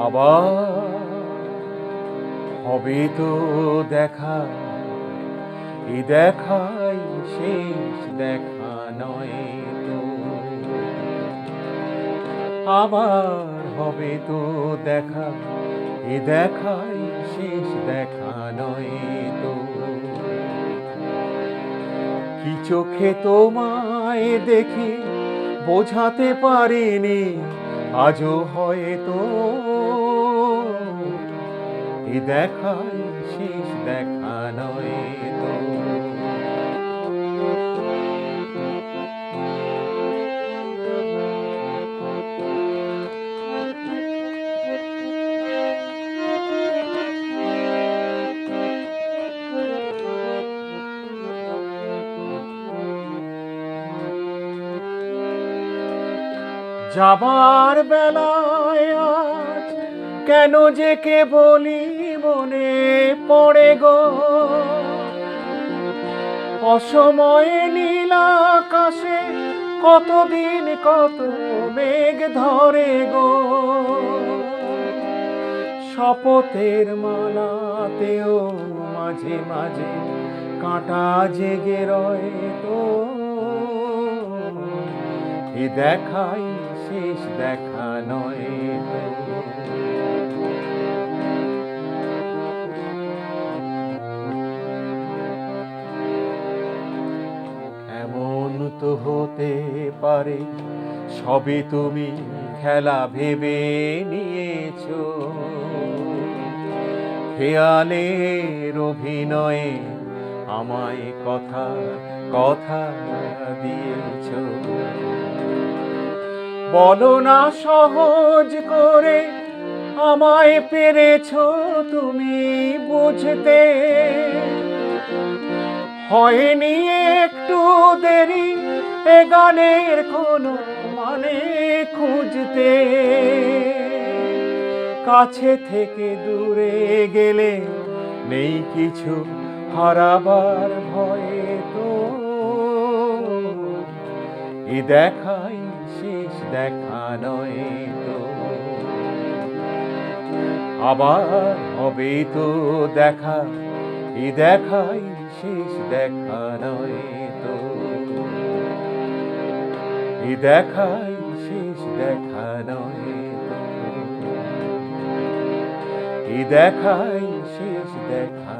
আবার হবে তো দেখা, এ দেখাই শেষ দেখা নয় তো। আবার হবে তো দেখা, এ দেখাই শেষ দেখা নয় তো। কি চোখে তোমায় দেখে বোঝাতে পারিনি, আজও হয়তো এ দেখাই শেষ দেখা নয় তো। যাবার বেলায় আজ কেন যে কে বলি মনে পড়ে গো, অসময়ে নীল আকাশে কতদিন কত মেঘ ধরে গো। শপথের মালাতেও মাঝে মাঝে কাঁটা জেগে রয় তো, এ দেখাই শেষ দেখা নয় তো। এমন তো হতে পারে সবে তুমি খেলা ভেবে নিয়েছো, খেয়ালের অভিনয়ে আমায় কথা কথা দিয়েছ। বলো না সহজ করে আমায় পেরেছ তুমি বুঝতে, হয়নি একটু দেরি এ গানের কোনো মানে খুঁজতে। কাছে থেকে দূরে গেলে নেই কিছু হারাবার ভয়ে তো, এ দেখাই শেষ দেখা নয় তো। আবার হবে তো দেখা, এ দেখাই শেষ দেখা নয় তো। এ দেখাই শেষ দেখা নয় তো। এ দেখাই শেষ দেখা